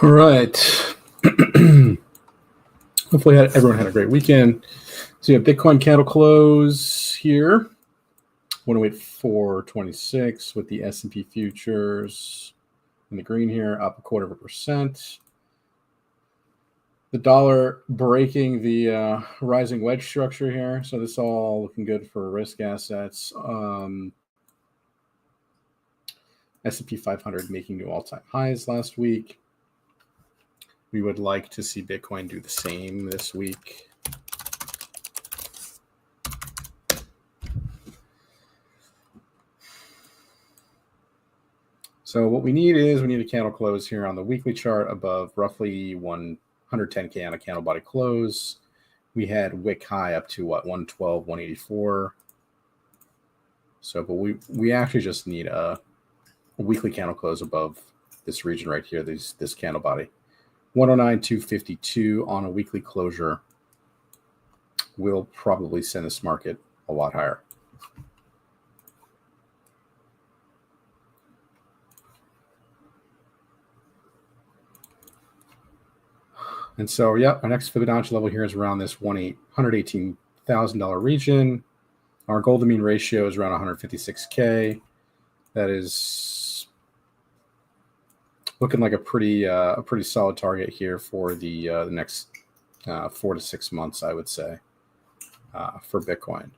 All right. Hopefully everyone had a great weekend. So you have Bitcoin candle close here. 108.426 with the S&P futures in the green here, up 0.25%. The dollar breaking the rising wedge structure here. So this all looking good for risk assets. S&P 500 making new all-time highs last week. We would like to see Bitcoin do the same this week. So what we need a candle close here on the weekly chart above roughly 110K on a candle body close. We had wick high up to what, 112, 184. So, but we actually just need a weekly candle close above this region right here, this candle body. 109.252 on a weekly closure will probably send this market a lot higher. And so, yeah, our next Fibonacci level here is around this $118,000 region. Our gold to mean ratio is around 156K. That is looking like a pretty solid target here for the next 4 to 6 months, I would say, for Bitcoin.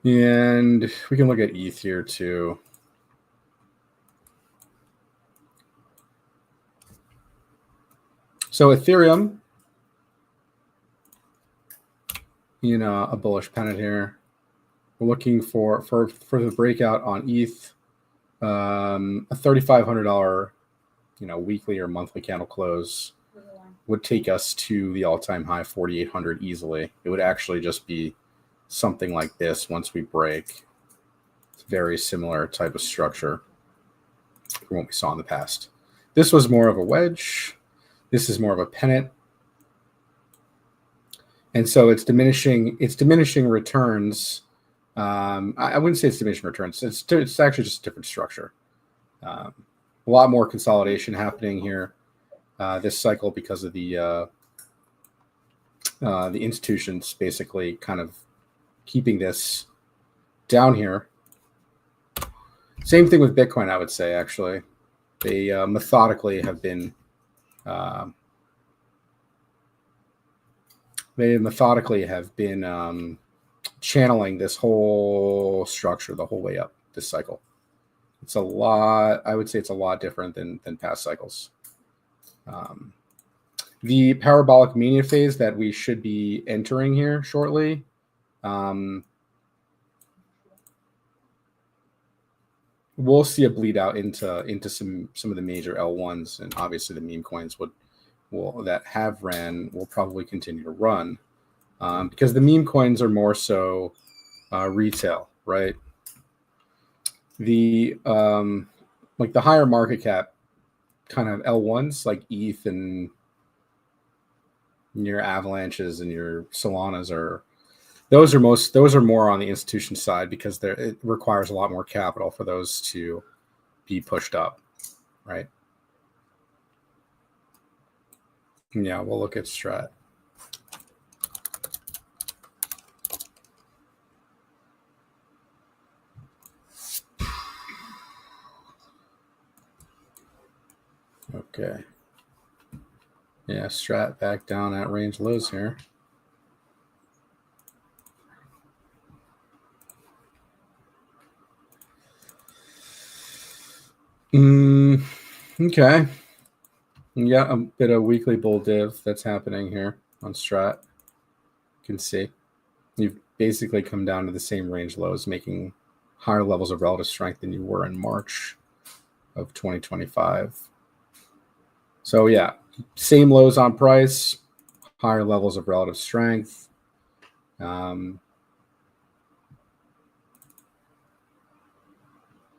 And we can look at ETH here too. So Ethereum, a bullish pennant here. We're looking for the breakout on ETH, a $3,500, weekly or monthly candle close would take us to the all-time high 4,800 easily. It would actually just be something like this once we break. It's a very similar type of structure from what we saw in the past. This was more of a wedge. This is more of a pennant. And so it's diminishing returns. I wouldn't say it's diminishing returns. It's actually just a different structure. A lot more consolidation happening here this cycle because of the institutions basically kind of keeping this down here. Same thing with Bitcoin, I would say, actually. They methodically have been channeling this whole structure the whole way up this cycle. It's a lot, I would say it's a lot different than past cycles. The parabolic mania phase that we should be entering here shortly, we'll see a bleed out into some of the major L1s, and obviously the meme coins that have ran will probably continue to run because the meme coins are more so retail, right? The like the higher market cap kind of L1s like ETH and your Avalanches and your Solanas those are more on the institution side because it requires a lot more capital for those to be pushed up, right? Yeah, we'll look at Strat. Okay. Yeah, Strat back down at range lows here. Okay. You got a bit of weekly bull div that's happening here on Strat. You can see you've basically come down to the same range lows, making higher levels of relative strength than you were in March of 2025. So yeah, same lows on price, higher levels of relative strength. Yeah,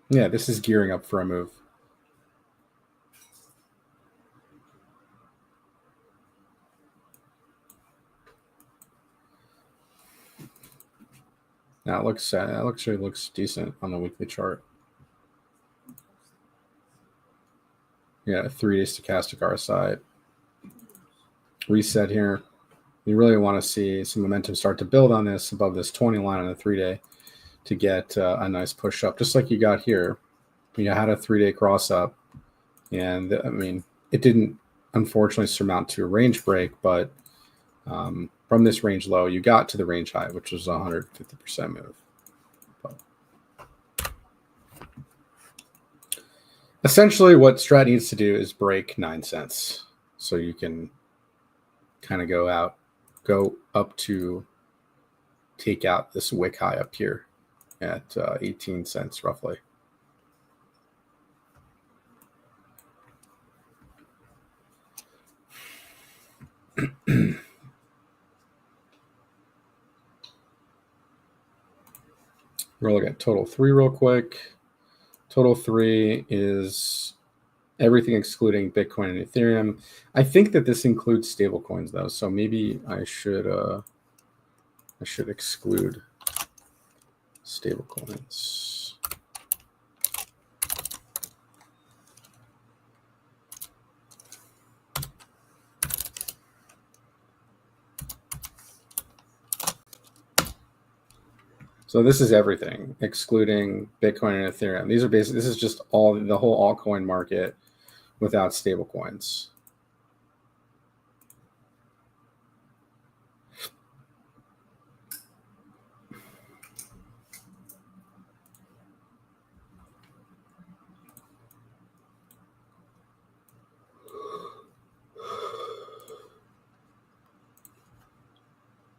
this is gearing up for a move. Now it looks decent on the weekly chart. Yeah, 3-day stochastic RSI reset here. You really want to see some momentum start to build on this above this 20 line on the 3-day to get a nice push up, just like you got here. You had a 3-day cross up, and I mean, it didn't unfortunately surmount to a range break, but from this range low, you got to the range high, which was a 150% move. But essentially, what Strat needs to do is break 9 cents, so you can kind of go up to take out this wick high up here at 18 cents roughly. We're going to look at total 3 real quick. Total 3 is everything excluding Bitcoin and Ethereum. I think that this includes stablecoins though, so maybe I should exclude stablecoins. So this is everything excluding Bitcoin and Ethereum. These are basically, this is just all the whole altcoin market without stablecoins.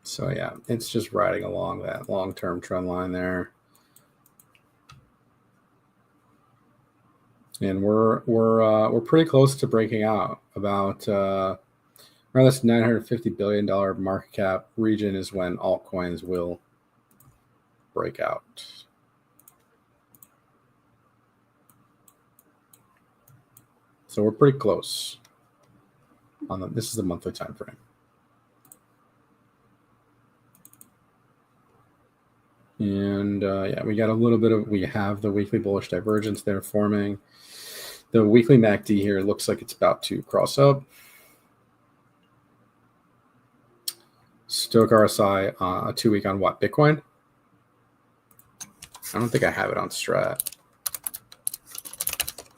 So yeah, it's just riding along that long-term trend line there. And we're pretty close to breaking out. About around this $950 billion market cap region is when altcoins will break out. So we're pretty close. This is the monthly time frame. And yeah, we got a little bit of, we have the weekly bullish divergence there forming. The weekly MACD here looks like it's about to cross up. Stoch RSI, a 2-week on what? Bitcoin? I don't think I have it on Strat.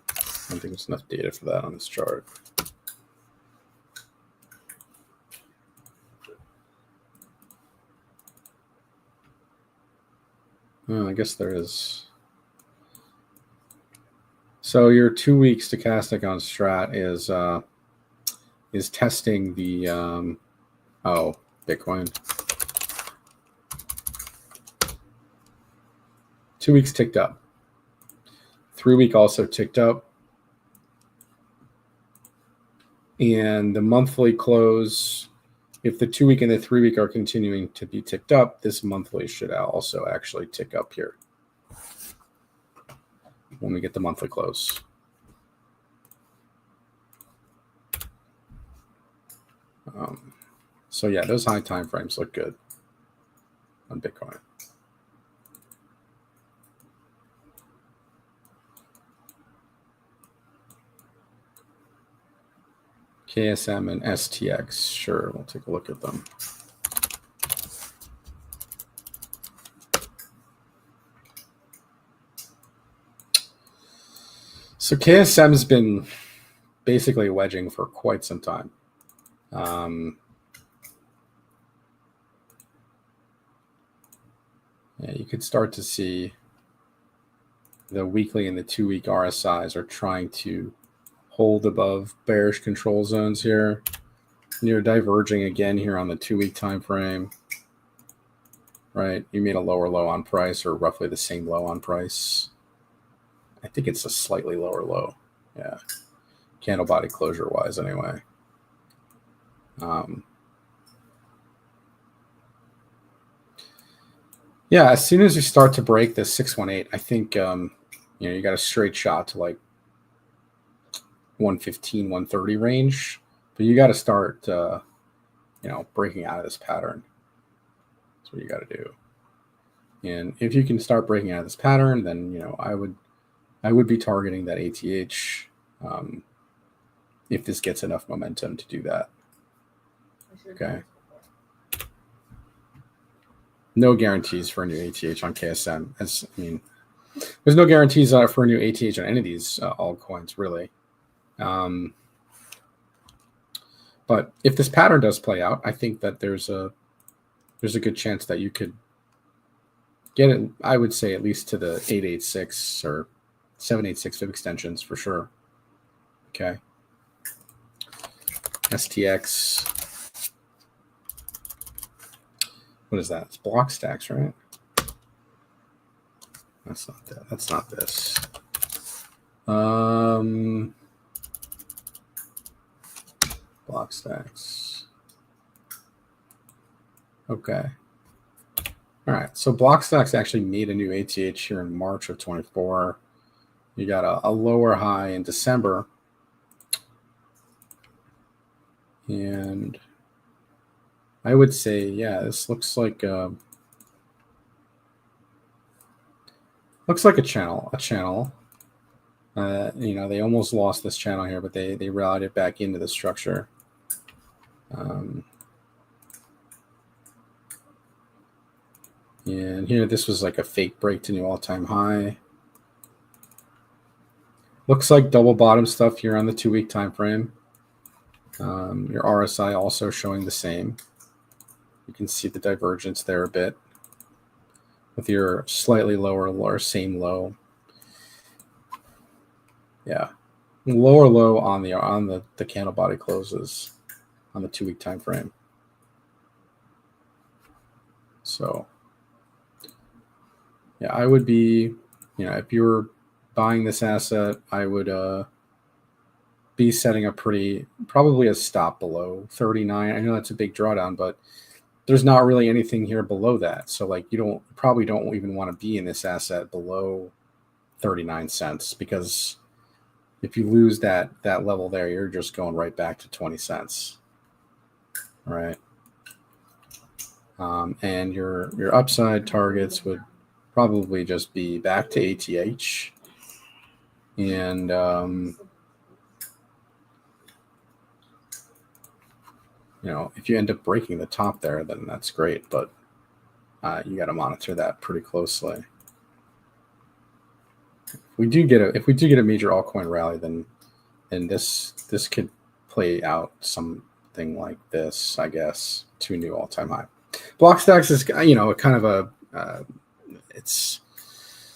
I don't think there's enough data for that on this chart. Oh, I guess there is. So your 2-week stochastic on Strat is testing the Bitcoin. 2 weeks ticked up. 3-week also ticked up. And the monthly close, if the 2-week and the 3-week are continuing to be ticked up, this monthly should also actually tick up here when we get the monthly close. So yeah, those high time frames look good on Bitcoin. KSM and STX, sure, we'll take a look at them. So KSM has been basically wedging for quite some time. Yeah, you could start to see the weekly and the 2-week RSIs are trying to hold above bearish control zones here. And you're diverging again here on the 2-week time frame, right? You made a lower low on price, or roughly the same low on price. I think it's a slightly lower low. Yeah, candle body closure wise anyway. Yeah, as soon as you start to break the 618, I think you got a straight shot to like 115, 130 range, but you got to start breaking out of this pattern. That's what you got to do. And if you can start breaking out of this pattern, then I would be targeting that ATH if this gets enough momentum to do that. Okay. No guarantees for a new ATH on KSM. There's no guarantees for a new ATH on any of these altcoins, really. But if this pattern does play out, I think that there's a good chance that you could get it, I would say, at least to the 886 or 786 fib extensions for sure. Okay. STX. What is that? It's block stacks, right? That's not that. That's not this. Block stacks. Okay. All right. So block stacks actually made a new ATH here in March of 24. You got a lower high in December. And I would say, yeah, this looks like a channel. They almost lost this channel here, but they rallied it back into the structure. And here, this was like a fake break to new all-time high. Looks like double bottom stuff here on the 2-week time frame. Your RSI also showing the same. You can see the divergence there a bit with your slightly lower or same low. Yeah, lower low on the candle body closes on the 2-week time frame. So yeah, I would be, if you were buying this asset, I would be setting probably a stop below 39. I know that's a big drawdown, but there's not really anything here below that. So like you probably don't even want to be in this asset below 39 cents, because if you lose that level there, you're just going right back to 20 cents. All right. And your upside targets would probably just be back to ATH. And if you end up breaking the top there, then that's great. But you got to monitor that pretty closely. If we do get a major altcoin rally, then this could play out something like this, I guess, to a new all-time high. Blockstacks is kind of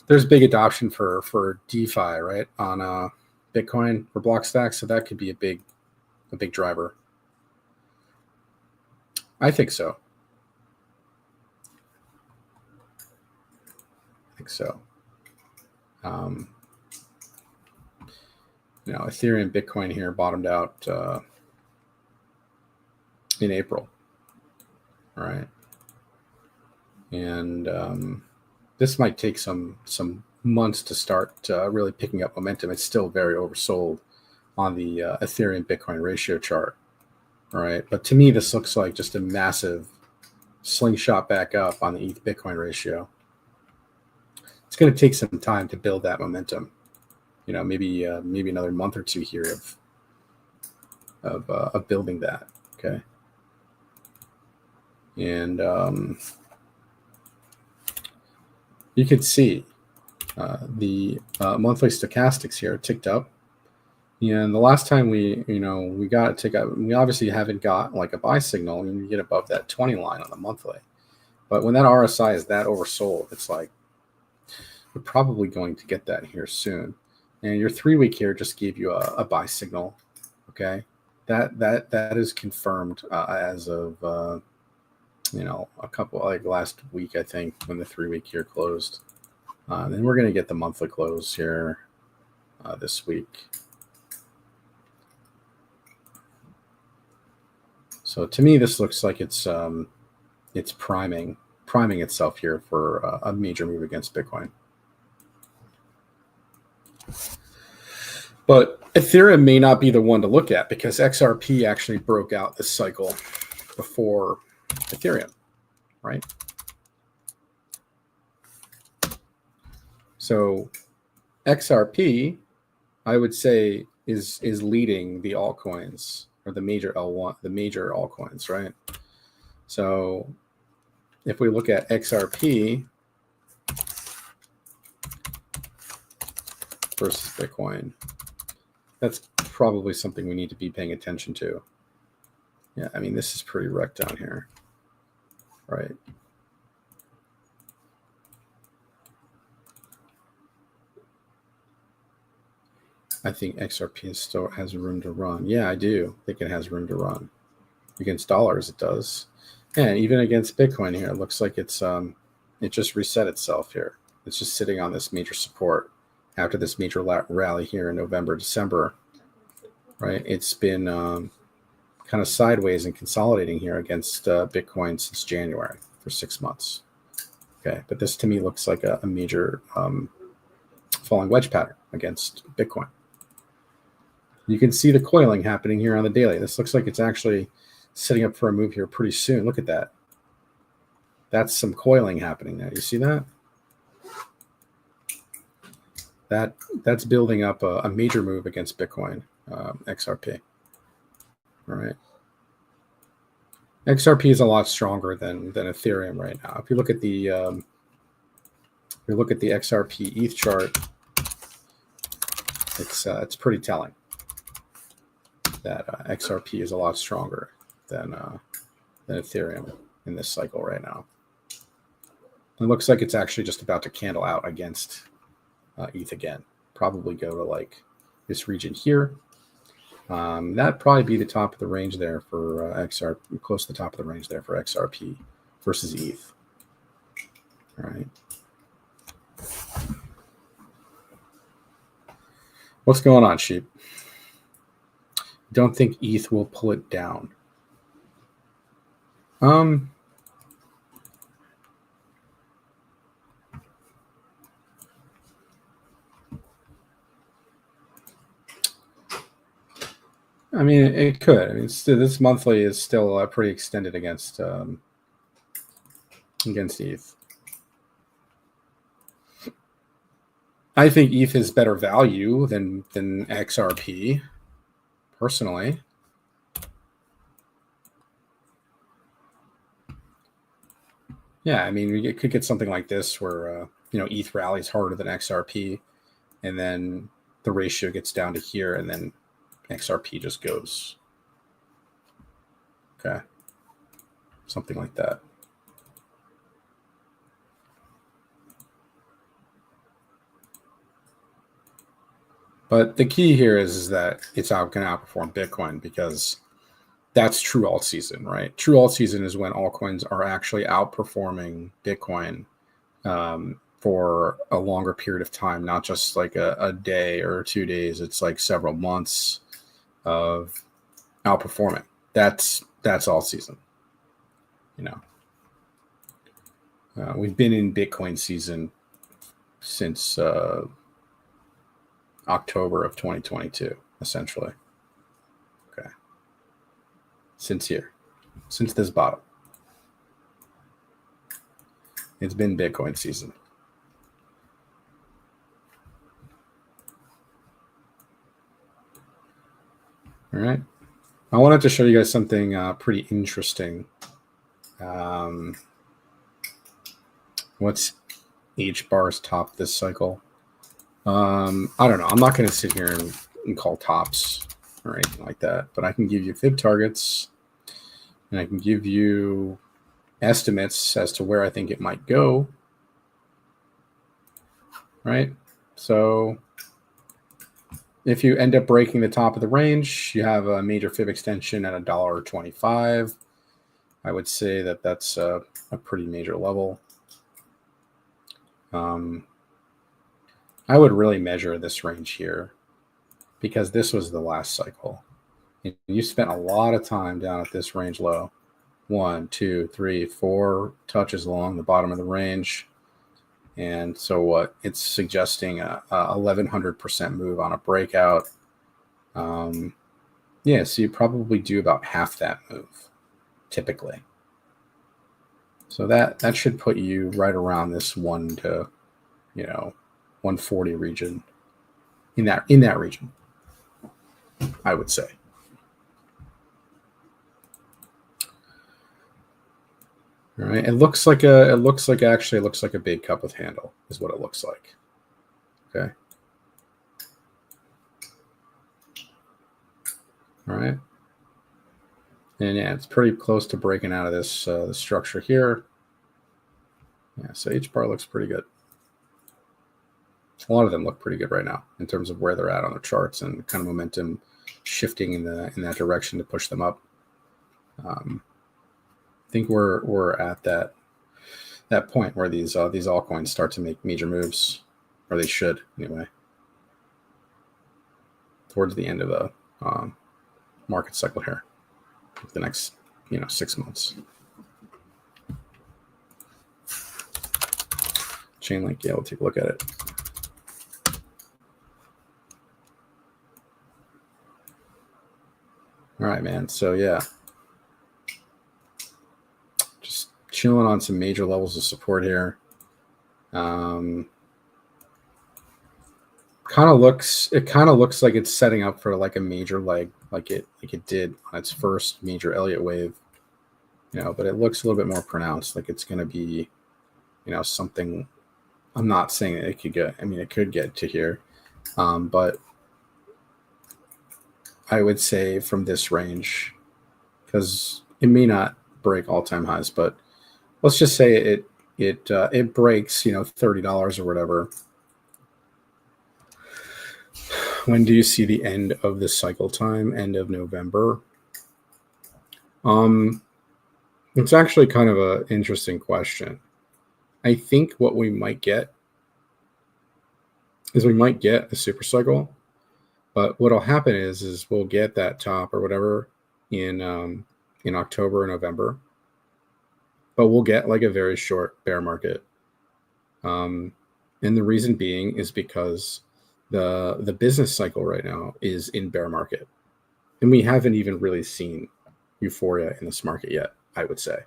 there's big adoption for DeFi, right, on Bitcoin for Blockstacks, so that could be a big driver. I think so. Ethereum, Bitcoin here bottomed out in April. All right. And this might take some months to start really picking up momentum. It's still very oversold on the Ethereum Bitcoin ratio chart. All right. But to me, this looks like just a massive slingshot back up on the ETH Bitcoin ratio. It's going to take some time to build that momentum. Maybe another month or two here of building that. Okay. And you could see the monthly stochastics here ticked up. And the last time we got a tick up, we obviously haven't got like a buy signal when you get above that 20 line on the monthly. But when that RSI is that oversold, it's like we're probably going to get that here soon. And your 3-week here just gave you a buy signal. Okay, that is confirmed as of a couple, like last week, I think, when the 3-week here closed. Then we're going to get the monthly close here this week. So to me, this looks like it's priming itself here for a major move against Bitcoin. But Ethereum may not be the one to look at, because XRP actually broke out this cycle before Ethereum, right? So XRP, I would say, is leading the altcoins, or the major altcoins, right? So if we look at XRP versus Bitcoin, that's probably something we need to be paying attention to. Yeah, I mean, this is pretty wrecked down here, right? I think XRP still has room to run. Yeah, I do think it has room to run. Against dollars, it does. And even against Bitcoin here, it looks like it's it just reset itself here. It's just sitting on this major support after this major rally here in November, December, right? It's been kind of sideways and consolidating here against Bitcoin since January for 6 months. Okay, but this to me looks like a major falling wedge pattern against Bitcoin. You can see the coiling happening here on the daily. This looks like it's actually setting up for a move here pretty soon. Look at that. That's some coiling happening there. You see that? That's building up a major move against Bitcoin, XRP. All right. XRP is a lot stronger than Ethereum right now. If you look at the XRP ETH chart, it's pretty telling that XRP is a lot stronger than Ethereum in this cycle right now. It looks like it's actually just about to candle out against ETH again. Probably go to like this region here. That'd probably be the top of the range there for XRP, close to the top of the range there for XRP versus ETH. All right. What's going on, sheep? Don't think ETH will pull it down. I mean, it could. I mean, this monthly is still pretty extended against ETH. I think ETH is better value than XRP, personally. Yeah, I mean, we could get something like this where ETH rallies harder than XRP, and then the ratio gets down to here, and then XRP just goes. Okay, something like that. But the key here is that it's going to outperform Bitcoin, because that's true alt season, right? True alt season is when altcoins are actually outperforming Bitcoin for a longer period of time, not just like a day or 2 days. It's like several months of outperforming. That's alt season. We've been in Bitcoin season since October of 2022, essentially. Okay. Since this bottom. It's been Bitcoin season. All right. I wanted to show you guys something pretty interesting. What's H-bar's top this cycle? I don't know. I'm not going to sit here and call tops or anything like that, but I can give you fib targets, and I can give you estimates as to where I think it might go. Right? So if you end up breaking the top of the range, you have a major fib extension at $1.25. I would say that that's a pretty major level. I would really measure this range here, because this was the last cycle. And you spent a lot of time down at this range low. 1, 2, 3, 4 touches along the bottom of the range. And so what? It's suggesting a 1,100% move on a breakout. Yeah, so you probably do about half that move, typically. So that should put you right around this 1 to 140 region, in that region. I would say. All right, it looks like a big cup with handle is what it looks like. Okay. All right. And yeah, it's pretty close to breaking out of this the structure here. Yeah, so each bar looks pretty good. A lot of them look pretty good right now in terms of where they're at on their charts and kind of momentum shifting in that direction to push them up. I think we're at that point where these altcoins start to make major moves, or they should anyway, towards the end of the market cycle here, the next 6 months. Chainlink, yeah, we'll take a look at it. All right, man. So yeah, just chilling on some major levels of support here. Kind of looks like it's setting up for like a major leg, like it did on its first major Elliott wave, but it looks a little bit more pronounced, like it's going to be, something. I'm not saying that it could get. I mean, it could get to here, but I would say from this range, because it may not break all-time highs, but let's just say it breaks, $30 or whatever. When do you see the end of the cycle time? End of November. It's actually kind of an interesting question. I think what we might get is a super cycle. But what'll happen is we'll get that top or whatever in October or November, but we'll get like a very short bear market. And the reason being is because the business cycle right now is in bear market, and we haven't even really seen euphoria in this market yet. I would say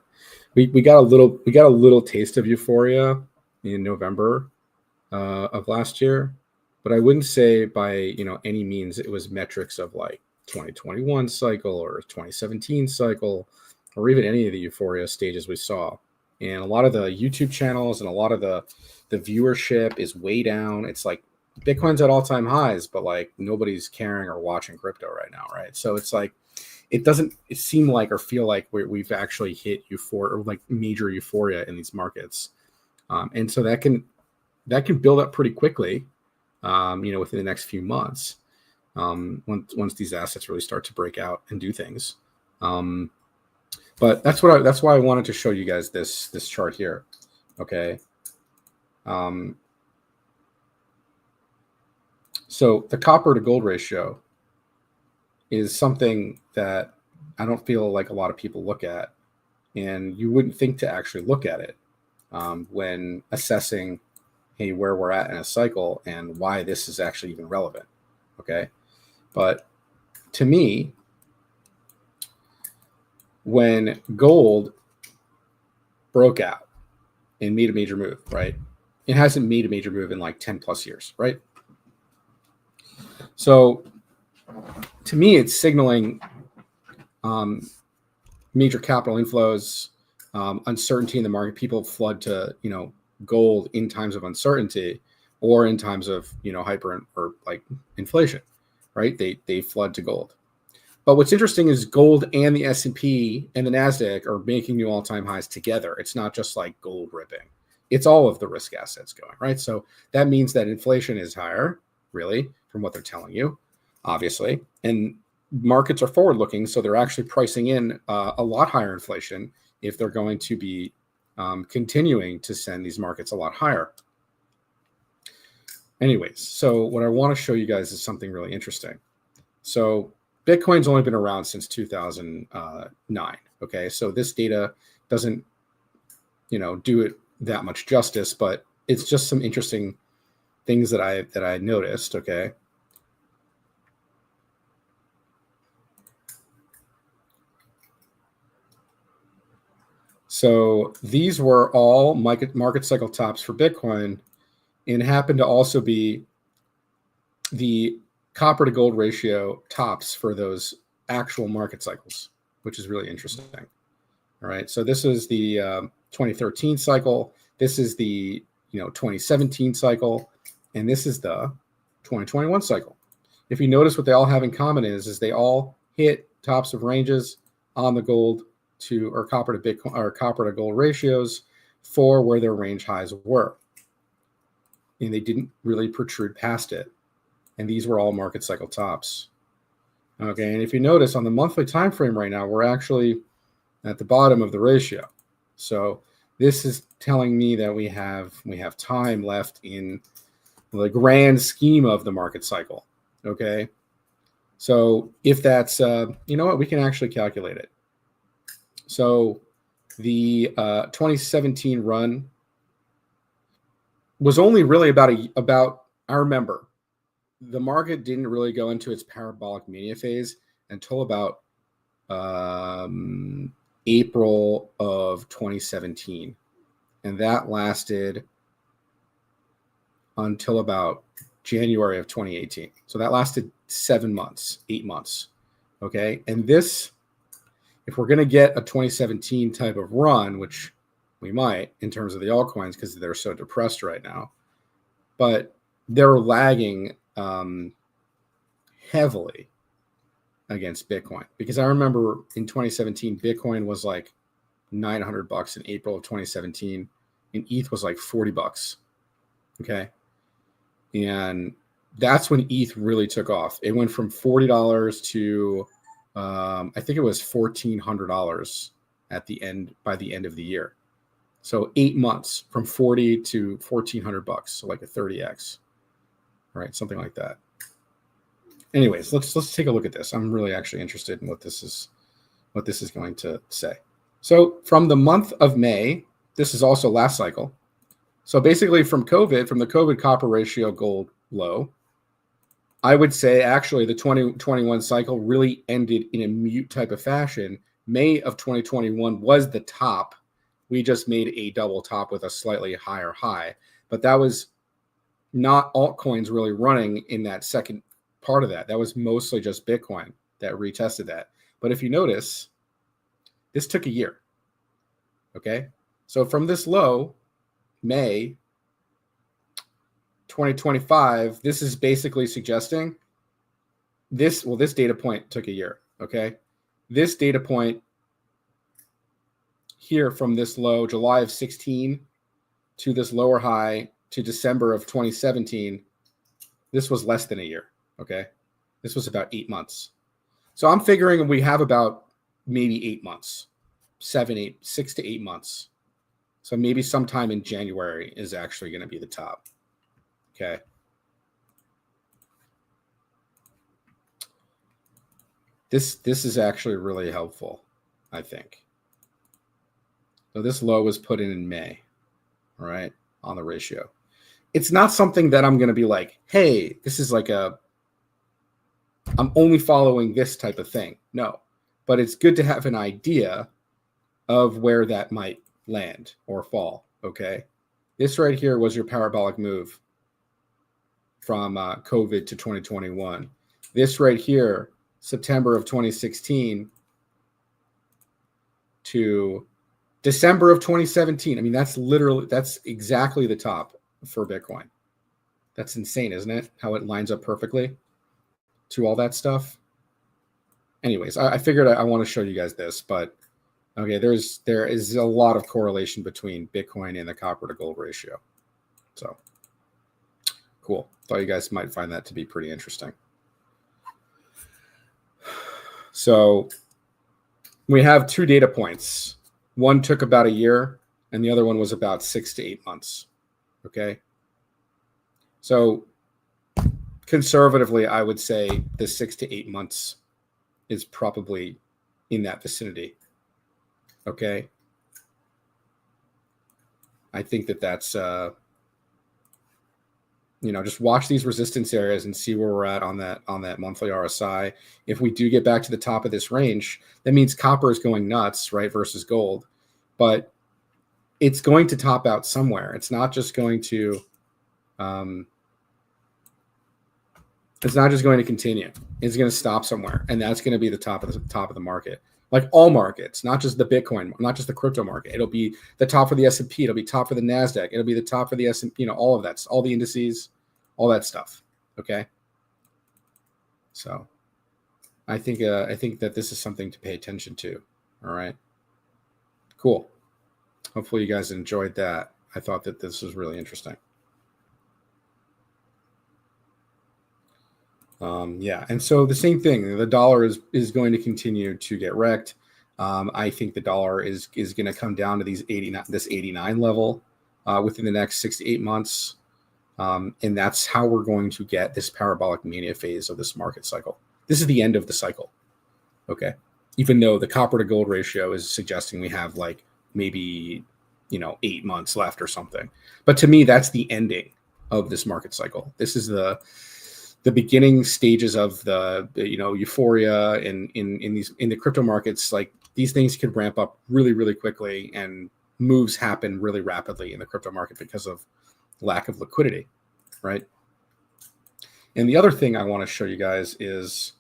we got a little taste of euphoria in November of last year. But I wouldn't say by any means it was metrics of like 2021 cycle or 2017 cycle or even any of the euphoria stages we saw. And a lot of the YouTube channels and a lot of the viewership is way down. It's like Bitcoin's at all-time highs, but like nobody's caring or watching crypto right now, right? So it's like it doesn't seem like or feel like we've actually hit euphoria or like major euphoria in these markets, and so that can build up pretty quickly. Within the next few months, once these assets really start to break out and do things. But that's why I wanted to show you guys this chart here. Okay. So the copper to gold ratio is something that I don't feel like a lot of people look at, and you wouldn't think to actually look at it when assessing where we're at in a cycle and why this is actually even relevant. Okay. But to me, when gold broke out and made a major move, right? It hasn't made a major move in like 10 plus years, right? So to me, it's signaling major capital inflows, uncertainty in the market. People flood to, gold in times of uncertainty or in times of hyper or like inflation, right? They flood to gold. But what's interesting is gold and the S&P and the NASDAQ are making new all-time highs together. It's not just like gold ripping. It's all of the risk assets going, right? So that means that inflation is higher, really, from what they're telling you, obviously. And markets are forward-looking, so they're actually pricing in a lot higher inflation if they're going to be continuing to send these markets a lot higher. Anyways, so what I want to show you guys is something really interesting. So Bitcoin's only been around since 2009. Okay, so this data doesn't, do it that much justice, but it's just some interesting things that I noticed. Okay. So these were all market cycle tops for Bitcoin, and happened to also be the copper to gold ratio tops for those actual market cycles, which is really interesting. All right, so this is the 2013 cycle. This is the 2017 cycle, and this is the 2021 cycle. If you notice, what they all have in common is they all hit tops of ranges on the gold to or copper to Bitcoin or copper to gold ratios for where their range highs were, and they didn't really protrude past it. And these were all market cycle tops. Okay, and if you notice on the monthly time frame right now, we're actually at the bottom of the ratio. So this is telling me that we have time left in the grand scheme of the market cycle. Okay, so if that's you know what, we can actually calculate it. So the 2017 run was only really about I remember the market didn't really go into its parabolic mania phase until about April of 2017, and that lasted until about January of 2018. So that lasted 7 months, 8 months. Okay, and this, if we're going to get a 2017 type of run, which we might in terms of the altcoins because they're so depressed right now, but they're lagging heavily against Bitcoin, because I remember in 2017 Bitcoin was like $900 in April of 2017, and ETH was like $40. Okay, and that's when ETH really took off. It went from $40 to I think it was $1,400 at the end by the end of the year. So 8 months from 40 to $1,400, so like a 30x, right? Something like that. Anyways, let's take a look at this. I'm really actually interested in what this is going to say. So from the month of May, this is also last cycle. So basically from the COVID copper ratio gold low, I would say actually the 2021 cycle really ended in a mute type of fashion. May of 2021 was the top. We just made a double top with a slightly higher high, but that was not altcoins really running in that second part of that. That was mostly just Bitcoin that retested that. But if you notice, this took a year. Okay, so from this low, May 2025, this is basically suggesting this. Well, this data point took a year. Okay, this data point here from this low, July of 16, to this lower high to December of 2017, this was less than a year. Okay, this was about 8 months. So I'm figuring we have about maybe 8 months, 6 to 8 months. So maybe sometime in January is actually going to be the top. Okay. This is actually really helpful, I think. So this low was put in May, all right, on the ratio. It's not something that I'm going to be like, hey, this is like I'm only following this type of thing. No, but it's good to have an idea of where that might land or fall. Okay. This right here was your parabolic move from COVID to 2021. This right here, September of 2016 to December of 2017. I mean, that's exactly the top for Bitcoin. That's insane, isn't it? How it lines up perfectly to all that stuff. Anyways, I figured I want to show you guys this, but okay, there is a lot of correlation between Bitcoin and the copper to gold ratio. So cool. Thought you guys might find that to be pretty interesting. So we have 2 data points. One took about a year, and the other one was about 6 to 8 months. Okay. So conservatively, I would say the 6 to 8 months is probably in that vicinity. Okay. I think that's, just watch these resistance areas and see where we're at on that monthly RSI. If we do get back to the top of this range, that means copper is going nuts, right, versus gold. But it's going to top out somewhere. It's not just going to It's not just going to continue. It's going to stop somewhere, and that's going to be the top of the market. Like all markets, not just the Bitcoin, not just the crypto market. It'll be the top for the S&P. It'll be top for the NASDAQ. It'll be the top for the S&P. All of that, all the indices, all that stuff. Okay. So, I think that this is something to pay attention to. All right. Cool. Hopefully, you guys enjoyed that. I thought that this was really interesting. Yeah, and so the same thing. The dollar is going to continue to get wrecked. I think the dollar is going to come down to this 89 level within the next 6 to 8 months, and that's how we're going to get this parabolic mania phase of this market cycle. This is the end of the cycle. Okay, even though the copper to gold ratio is suggesting we have like maybe 8 months left or something, but to me that's the ending of this market cycle. This is the beginning stages of the euphoria in the crypto markets. Like these things could ramp up really, really quickly, and moves happen really rapidly in the crypto market because of lack of liquidity, right? And the other thing I want to show you guys is,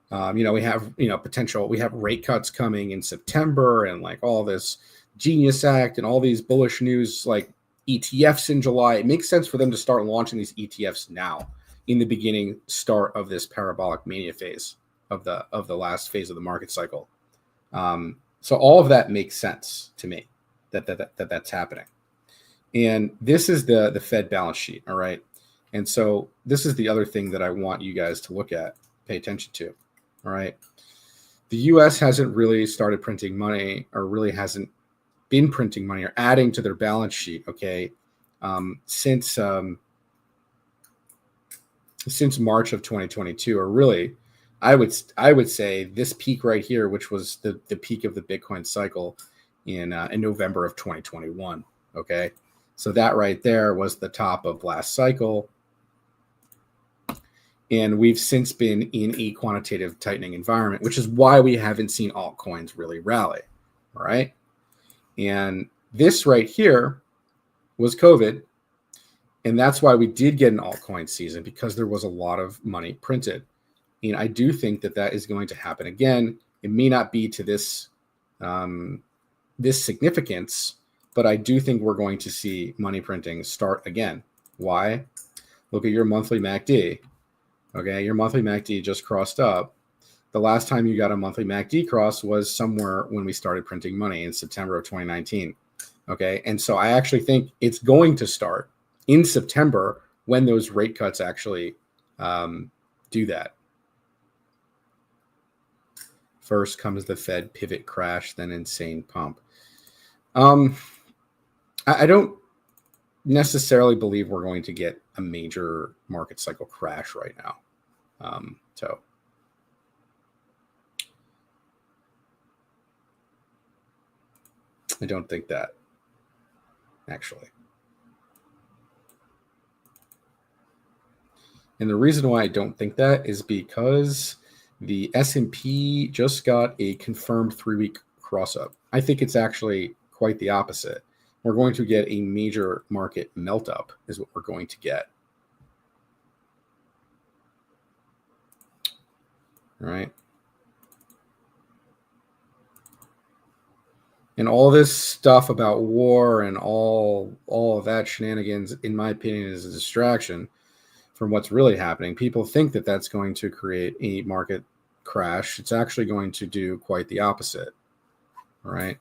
we have we have rate cuts coming in September, and like all this Genius Act and all these bullish news, like ETFs in July. It makes sense for them to start launching these ETFs now, in the beginning start of this parabolic mania phase of the last phase of the market cycle. So all of that makes sense to me that's happening. And this is the Fed balance sheet. All right. And so this is the other thing that I want you guys to look at, pay attention to. All right. The US hasn't really started printing money, or really hasn't been printing money or adding to their balance sheet. Okay. Since March of 2022, or really, I would say this peak right here, which was the peak of the Bitcoin cycle in November of 2021. Okay, so that right there was the top of last cycle, and we've since been in a quantitative tightening environment, which is why we haven't seen altcoins really rally. All right, and this right here was COVID. And that's why we did get an altcoin season, because there was a lot of money printed. And I do think that is going to happen again. It may not be to this significance, but I do think we're going to see money printing start again. Why? Look at your monthly MACD. Okay, your monthly MACD just crossed up. The last time you got a monthly MACD cross was somewhere when we started printing money in September of 2019. Okay, and so I actually think it's going to start in September, when those rate cuts actually do that. First comes the Fed pivot crash, then insane pump. I don't necessarily believe we're going to get a major market cycle crash right now. So I don't think that, actually. And the reason why I don't think that is because the S&P just got a confirmed 3-week cross-up. I think it's actually quite the opposite. We're going to get a major market melt-up is what we're going to get. All right. And all this stuff about war and all of that shenanigans, in my opinion, is a distraction from what's really happening. People think that that's going to create a market crash. It's actually going to do quite the opposite. All right.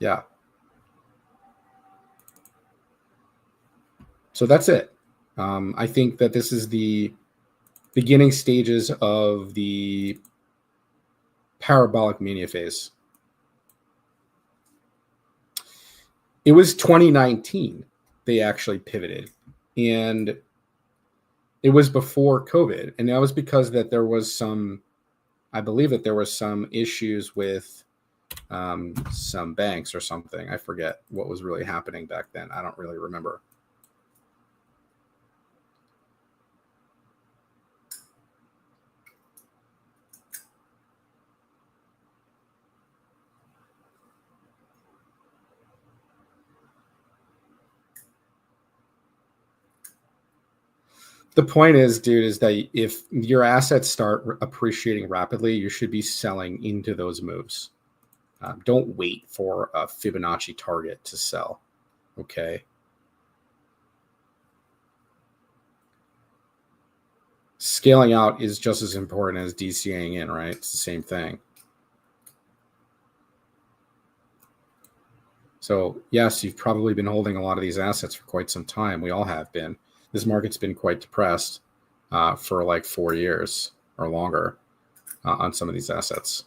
Yeah. So that's it. I think that this is the beginning stages of the parabolic mania phase. It was 2019 they actually pivoted, and it was before COVID, and that was because that there was some, I believe that there was some issues with some banks or something. I forget what was really happening back then. I don't really remember. The point is, dude, is that if your assets start appreciating rapidly, you should be selling into those moves. Don't wait for a Fibonacci target to sell. Okay. Scaling out is just as important as DCAing in, right? It's the same thing. So yes, you've probably been holding a lot of these assets for quite some time. We all have been. This market's been quite depressed for like 4 years or longer on some of these assets.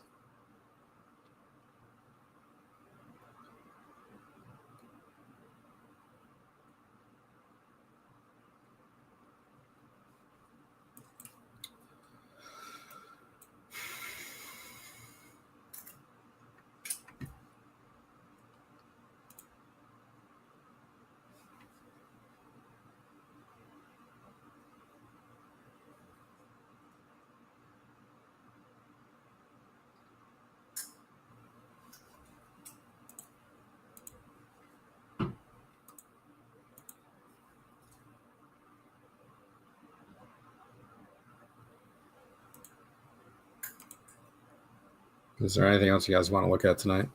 Is there anything else you guys want to look at tonight?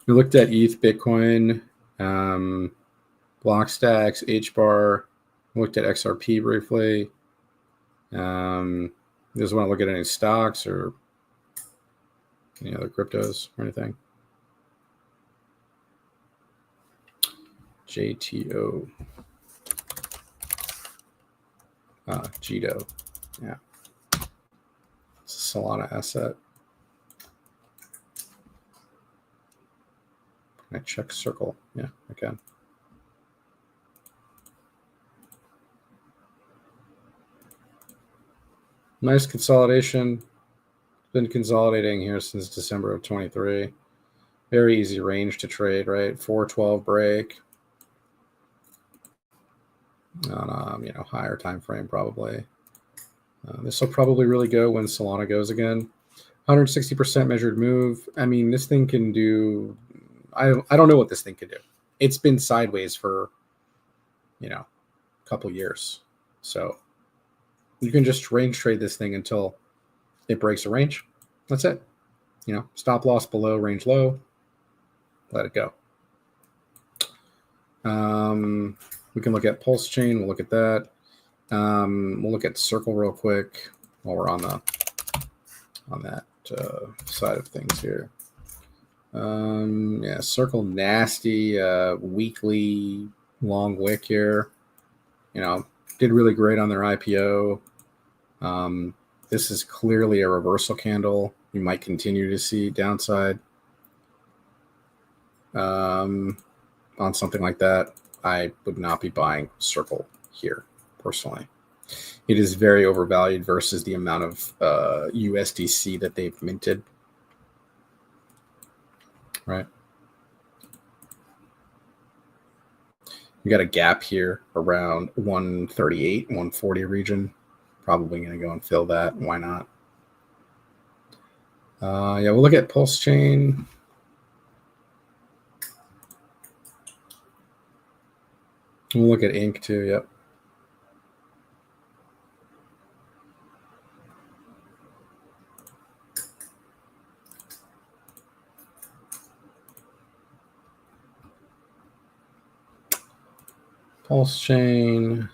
We looked at ETH, Bitcoin, Blockstacks, HBAR. We looked at XRP briefly. You guys want to look at any stocks or any other cryptos or anything? JTO. GTO. Yeah. It's a Solana asset. Can I check Circle? Yeah, I can. Nice consolidation. Been consolidating here since December of 23. Very easy range to trade, right? 412 break. On a higher time frame probably. This will probably really go when Solana goes again. 160% measured move. I mean, this thing can do. I don't know what this thing can do. It's been sideways for a couple years, so you can just range trade this thing until it breaks a range. That's it. Stop loss below, range low. Let it go. We can look at Pulse Chain. We'll look at that. We'll look at Circle real quick while we're on that side of things here. Yeah, Circle nasty weekly long wick here. Did really great on their IPO. This is clearly a reversal candle. You might continue to see downside on something like that. I would not be buying Circle here personally. It is very overvalued versus the amount of USDC that they've minted. Right. We got a gap here around 138, 140 region. Probably going to go and fill that. Why not? Yeah, we'll look at Pulse Chain. We'll look at Ink too. Yep. Pulse Chain.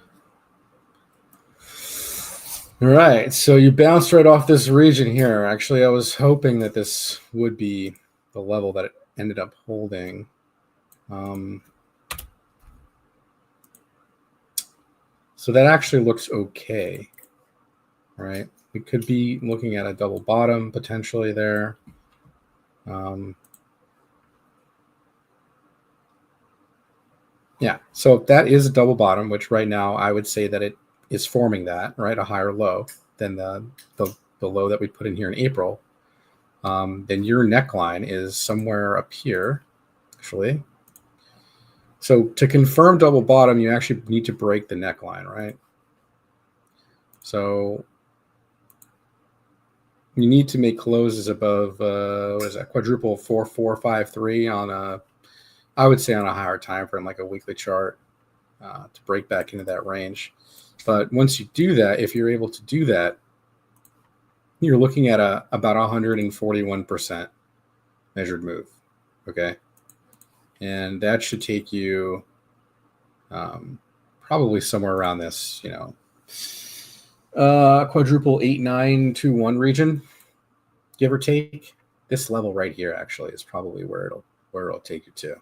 All right, so you bounced right off this region here. Actually, I was hoping that this would be the level that it ended up holding. So that actually looks okay, right? We could be looking at a double bottom potentially there. Yeah, so that is a double bottom, which right now I would say that it is forming that, right? A higher low than the low that we put in here in April. Then your neckline is somewhere up here, actually. So to confirm double bottom, you actually need to break the neckline, right? So you need to make closes above, what is that, quadruple 4453 on a, I would say on a higher time frame, like a weekly chart, to break back into that range. But once you do that, if you're able to do that, you're looking at about 141% measured move. Okay. And that should take you probably somewhere around this, quadruple 8921 region, give or take. This level right here actually is probably where it'll take you to.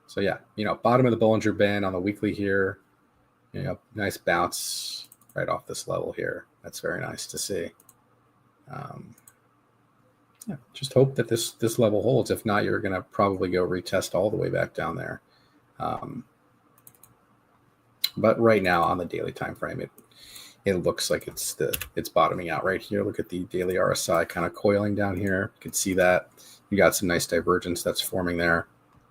So yeah, bottom of the Bollinger Band on the weekly here, nice bounce right off this level here. That's very nice to see. Yeah, just hope that this level holds. If not, you're going to probably go retest all the way back down there. But right now on the daily time frame, it looks like it's bottoming out right here. Look at the daily RSI kind of coiling down here. You can see that you got some nice divergence that's forming there.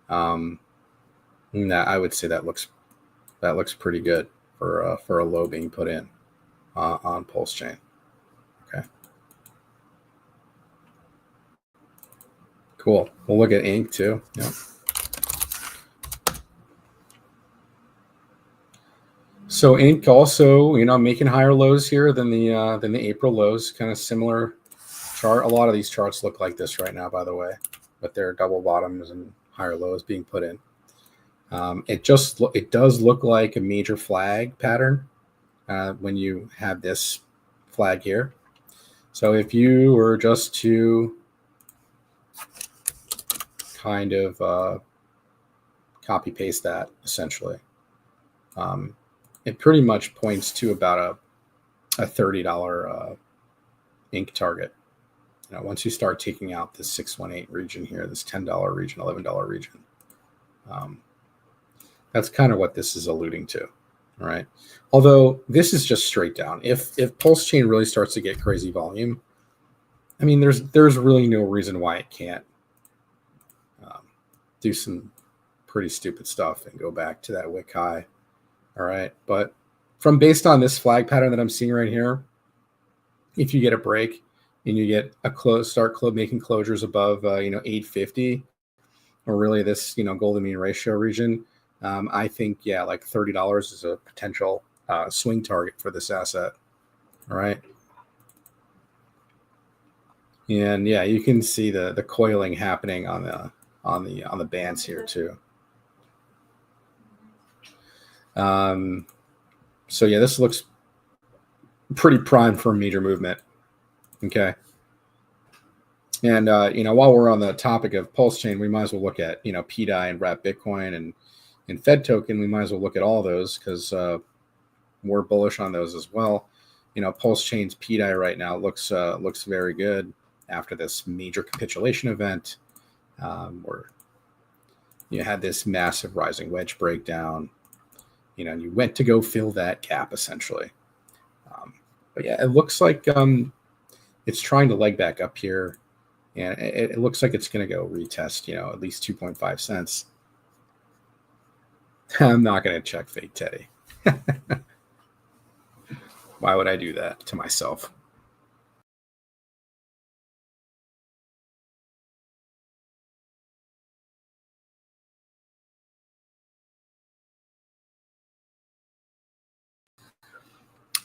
I would say that looks pretty good for a low being put in on Pulse Chain. Okay. Cool. We'll look at ink too. Yeah. So ink also, making higher lows here than the April lows. Kind of similar chart. A lot of these charts look like this right now, by the way, but they're double bottoms and higher lows being put in. It does look like a major flag pattern when you have this flag here. So if you were just to kind of copy paste that, essentially, it pretty much points to about a $30 ink target. Once you start taking out this 618 region here, this $10 region, $11 region, that's kind of what this is alluding to. All right. Although this is just straight down. If Pulse Chain really starts to get crazy volume, I mean, there's really no reason why it can't do some pretty stupid stuff and go back to that wick high. All right. But based on this flag pattern that I'm seeing right here, if you get a break and you get a making closures above 850, or really this golden mean ratio region, I think like $30 is a potential swing target for this asset. All right. And yeah, you can see the coiling happening on the bands here too. So yeah, this looks pretty prime for a major movement. Okay. And while we're on the topic of Pulse Chain, we might as well look at PDI and Wrap Bitcoin and Fed Token. We might as well look at all those because we're bullish on those as well. Pulse Chain's PDI right now looks very good after this major capitulation event, where you had this massive rising wedge breakdown. You went to go fill that gap essentially. But yeah, it looks like it's trying to leg back up here, and it looks like it's going to go retest, at least 2.5 cents. I'm not going to check Fake Teddy. Why would I do that to myself?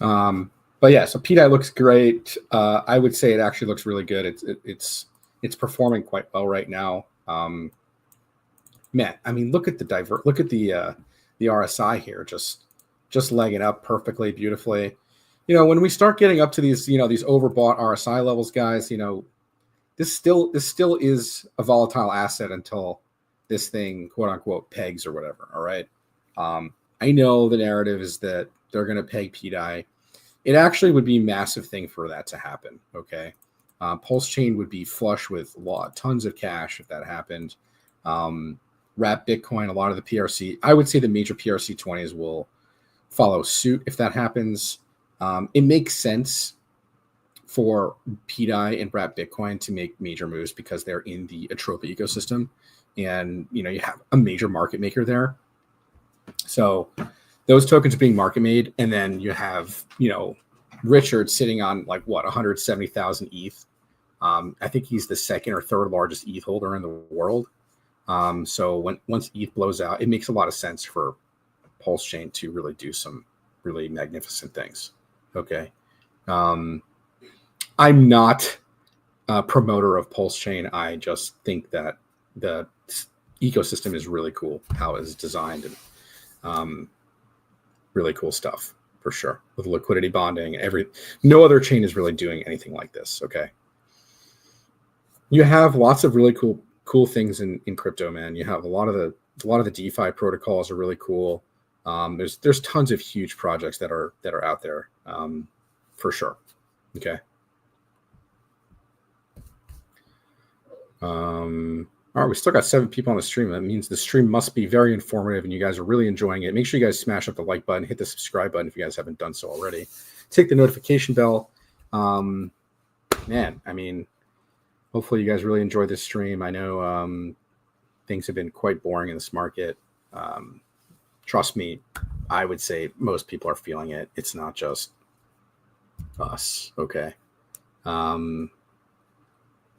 But yeah, so PDI looks great. I would say it actually looks really good. It's performing quite well right now. Man, I mean, look at the RSI here, just legging up perfectly, beautifully. When we start getting up to these, these overbought RSI levels, guys, this still is a volatile asset until this thing, quote unquote, pegs or whatever. All right. I know the narrative is that they're going to peg PDI. It actually would be a massive thing for that to happen. Okay. Pulse Chain would be flush with tons of cash if that happened. Wrap Bitcoin, a lot of the PRC, I would say the major PRC 20s will follow suit if that happens. It makes sense for PDI and Wrap Bitcoin to make major moves because they're in the Atropa ecosystem, and you have a major market maker there. So those tokens are being market made, and then you have Richard sitting on 170,000 ETH. I think he's the second or third largest ETH holder in the world. So once ETH blows out, it makes a lot of sense for Pulse Chain to really do some really magnificent things. Okay. I'm not a promoter of Pulse Chain. I just think that the ecosystem is really cool, how it's designed, and really cool stuff for sure with liquidity bonding. No other chain is really doing anything like this. Okay. You have lots of really cool things in crypto, man. You have a lot of the DeFi protocols are really cool. There's tons of huge projects that are out there, for sure. Okay. All right, we still got 7 people on the stream. That means the stream must be very informative and you guys are really enjoying it. Make sure you guys smash up the like button, hit the subscribe button if you guys haven't done so already. Take the notification bell. Man, I mean, hopefully you guys really enjoy this stream. I know things have been quite boring in this market. Trust me, I would say most people are feeling it. It's not just us, okay?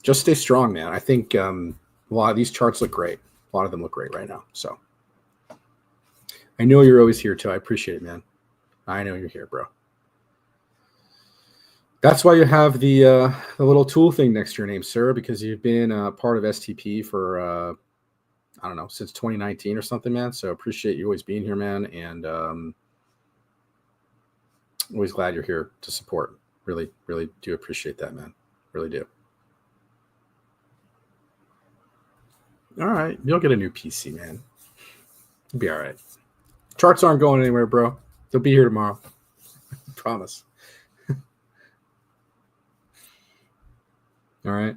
Just stay strong, man. I think a lot of these charts look great. A lot of them look great right now. So I know you're always here too. I appreciate it, man. I know you're here, bro. That's why you have the little tool thing next to your name, sir, because you've been part of STP for, I don't know, since 2019 or something, man. So appreciate you always being here, man. And always glad you're here to support. Really, really do appreciate that, man. Really do. All right. You'll get a new PC, man. You'll be all right. Charts aren't going anywhere, bro. They'll be here tomorrow. Promise. All right.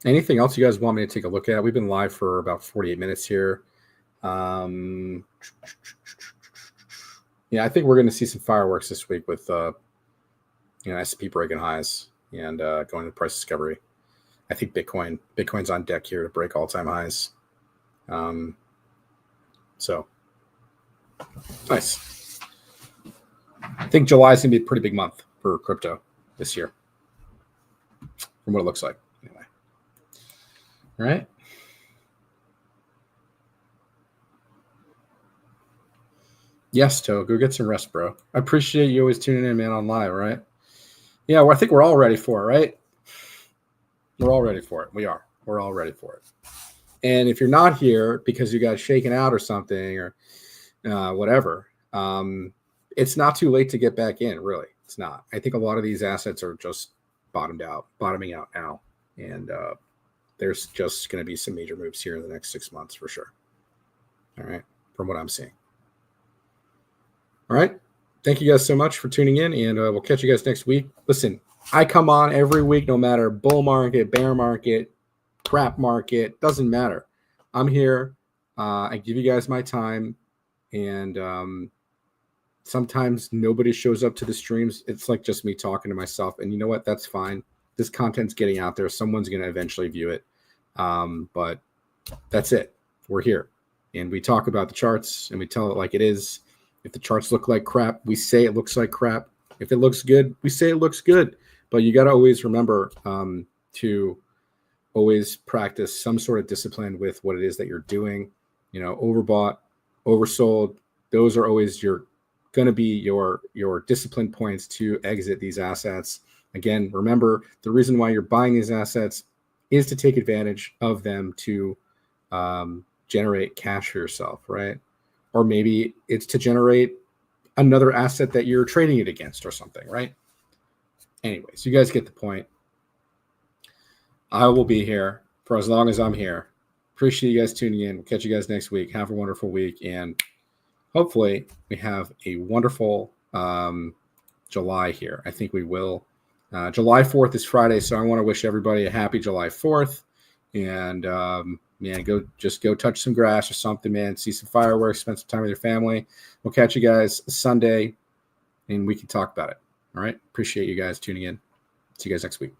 Anything else you guys want me to take a look at? We've been live for about 48 minutes here. Yeah, I think we're going to see some fireworks this week with S&P breaking highs and going to price discovery. I think Bitcoin's on deck here to break all-time highs. So nice. I think July is going to be a pretty big month for crypto this year, from what it looks like. Anyway, all right. Yes, Toe, go get some rest, bro. I appreciate you always tuning in, man, on live, right? Yeah, well, I think we're all ready for it, right? We're all ready for it. We are. We're all ready for it. And if you're not here because you got shaken out or something or whatever, it's not too late to get back in, really. It's not. I think a lot of these assets are just bottoming out now. And there's just going to be some major moves here in the next 6 months for sure. All right. From what I'm seeing. All right. Thank you guys so much for tuning in, and we'll catch you guys next week. Listen, I come on every week, no matter bull market, bear market, crap market, doesn't matter. I'm here. I give you guys my time, and sometimes nobody shows up to the streams. It's like just me talking to myself, and you know what? That's fine. This content's getting out there. Someone's going to eventually view it, but that's it. We're here, and we talk about the charts, and we tell it like it is. If the charts look like crap, we say it looks like crap. If it looks good, we say it looks good. But you got to always remember to always practice some sort of discipline with what it is that you're doing. You know, overbought, oversold. Those are always going to be your discipline points to exit these assets. Again, remember the reason why you're buying these assets is to take advantage of them to generate cash for yourself, right? Or maybe it's to generate another asset that you're trading it against or something, right? Anyways, you guys get the point. I will be here for as long as I'm here. Appreciate you guys tuning in. We'll catch you guys next week. Have a wonderful week. And hopefully we have a wonderful July here. I think we will. July 4th is Friday, so I want to wish everybody a happy July 4th. And man, go touch some grass or something, man. See some fireworks, spend some time with your family. We'll catch you guys Sunday, and we can talk about it. All right. Appreciate you guys tuning in. See you guys next week.